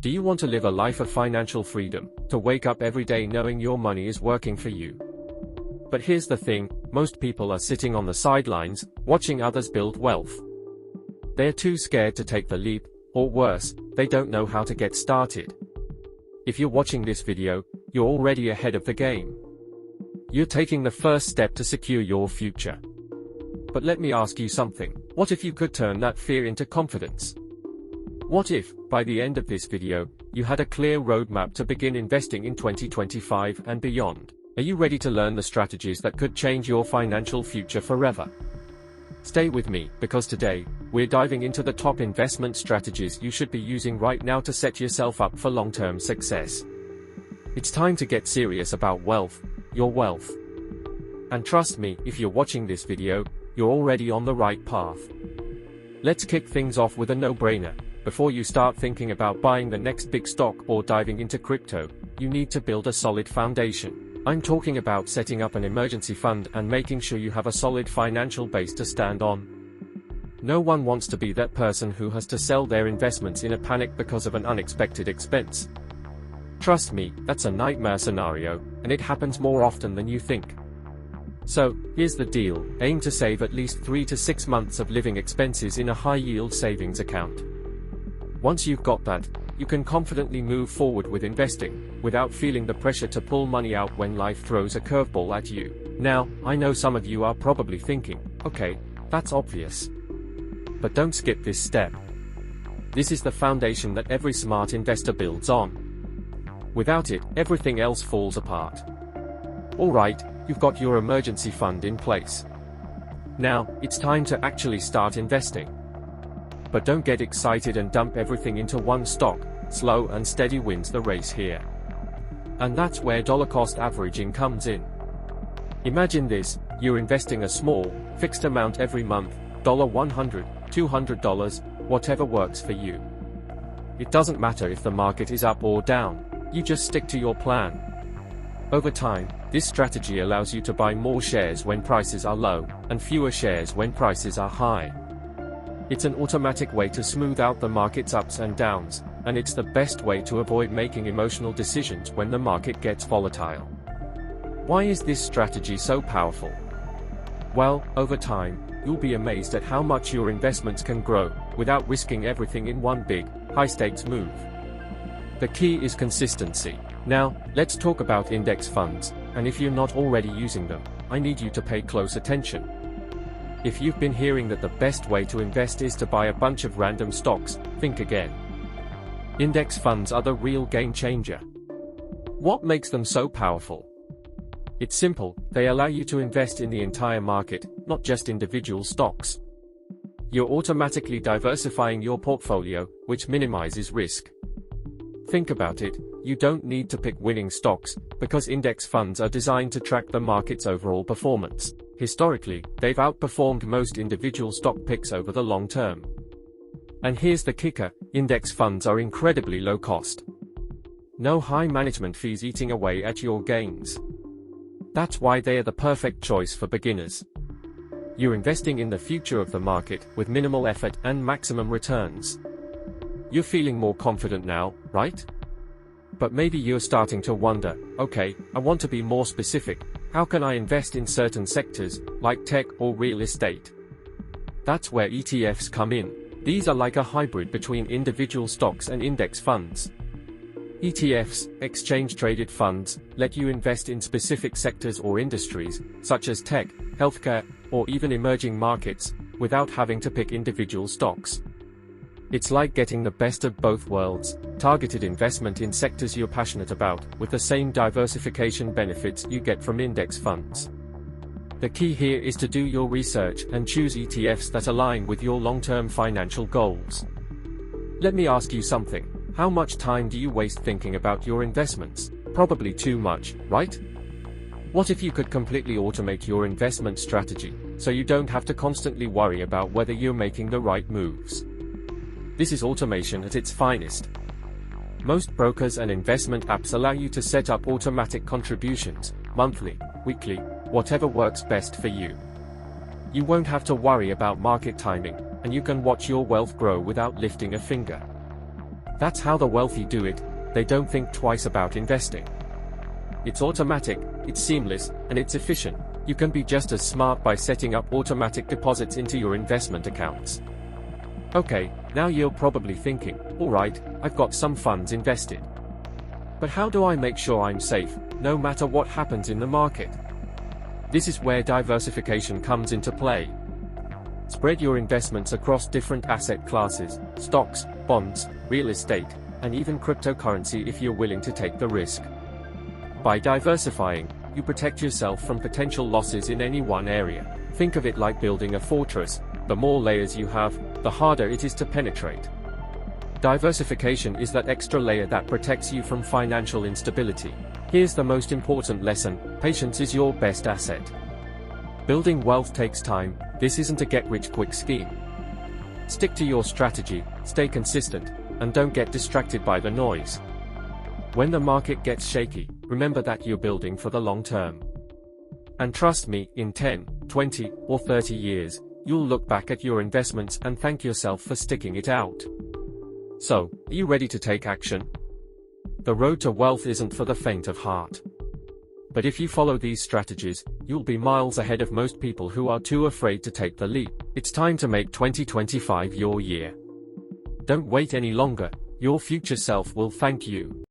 Do you want to live a life of financial freedom, to wake up every day knowing your money is working for you? But here's the thing, most people are sitting on the sidelines, watching others build wealth. They're too scared to take the leap, or worse, they don't know how to get started. If you're watching this video, you're already ahead of the game. You're taking the first step to secure your future. But let me ask you something, what if you could turn that fear into confidence? What if, by the end of this video, you had a clear roadmap to begin investing in 2025 and beyond? Are you ready to learn the strategies that could change your financial future forever? Stay with me, because today, we're diving into the top investment strategies you should be using right now to set yourself up for long-term success. It's time to get serious about wealth, your wealth. And trust me, if you're watching this video, you're already on the right path. Let's kick things off with a no-brainer. Before you start thinking about buying the next big stock or diving into crypto, you need to build a solid foundation. I'm talking about setting up an emergency fund and making sure you have a solid financial base to stand on. No one wants to be that person who has to sell their investments in a panic because of an unexpected expense. Trust me, that's a nightmare scenario, and it happens more often than you think. So, here's the deal, aim to save at least 3 to 6 months of living expenses in a high-yield savings account. Once you've got that, you can confidently move forward with investing, without feeling the pressure to pull money out when life throws a curveball at you. Now, I know some of you are probably thinking, okay, that's obvious. But don't skip this step. This is the foundation that every smart investor builds on. Without it, everything else falls apart. Alright, you've got your emergency fund in place. Now, it's time to actually start investing. But don't get excited and dump everything into one stock, slow and steady wins the race here. And that's where dollar cost averaging comes in. Imagine this, you're investing a small, fixed amount every month, $100, $200, whatever works for you. It doesn't matter if the market is up or down, you just stick to your plan. Over time, this strategy allows you to buy more shares when prices are low, and fewer shares when prices are high. It's an automatic way to smooth out the market's ups and downs, and it's the best way to avoid making emotional decisions when the market gets volatile. Why is this strategy so powerful? Well, over time, you'll be amazed at how much your investments can grow, without risking everything in one big, high-stakes move. The key is consistency. Now, let's talk about index funds, and if you're not already using them, I need you to pay close attention. If you've been hearing that the best way to invest is to buy a bunch of random stocks, think again. Index funds are the real game changer. What makes them so powerful? It's simple, they allow you to invest in the entire market, not just individual stocks. You're automatically diversifying your portfolio, which minimizes risk. Think about it, you don't need to pick winning stocks, because index funds are designed to track the market's overall performance. Historically, they've outperformed most individual stock picks over the long term. And here's the kicker, index funds are incredibly low cost. No high management fees eating away at your gains. That's why they are the perfect choice for beginners. You're investing in the future of the market, with minimal effort and maximum returns. You're feeling more confident now, right? But maybe you're starting to wonder, okay, I want to be more specific. How can I invest in certain sectors, like tech or real estate? That's where ETFs come in. These are like a hybrid between individual stocks and index funds. ETFs, exchange-traded funds, let you invest in specific sectors or industries, such as tech, healthcare, or even emerging markets, without having to pick individual stocks. It's like getting the best of both worlds, targeted investment in sectors you're passionate about, with the same diversification benefits you get from index funds. The key here is to do your research and choose ETFs that align with your long-term financial goals. Let me ask you something, how much time do you waste thinking about your investments? Probably too much, right? What if you could completely automate your investment strategy, so you don't have to constantly worry about whether you're making the right moves? This is automation at its finest. Most brokers and investment apps allow you to set up automatic contributions, monthly, weekly, whatever works best for you. You won't have to worry about market timing, and you can watch your wealth grow without lifting a finger. That's how the wealthy do it. They don't think twice about investing. It's automatic, it's seamless, and it's efficient. You can be just as smart by setting up automatic deposits into your investment accounts. Okay, now you're probably thinking, alright, I've got some funds invested. But how do I make sure I'm safe, no matter what happens in the market? This is where diversification comes into play. Spread your investments across different asset classes, stocks, bonds, real estate, and even cryptocurrency if you're willing to take the risk. By diversifying, you protect yourself from potential losses in any one area. Think of it like building a fortress. The more layers you have, the harder it is to penetrate. Diversification is that extra layer that protects you from financial instability. Here's the most important lesson: patience is your best asset. Building wealth takes time. This isn't a get-rich-quick scheme. Stick to your strategy, stay consistent, and don't get distracted by the noise. When the market gets shaky, remember that you're building for the long term. And trust me, in 10, 20, or 30 years, you'll look back at your investments and thank yourself for sticking it out. So, are you ready to take action? The road to wealth isn't for the faint of heart. But if you follow these strategies, you'll be miles ahead of most people who are too afraid to take the leap. It's time to make 2025 your year. Don't wait any longer. Your future self will thank you.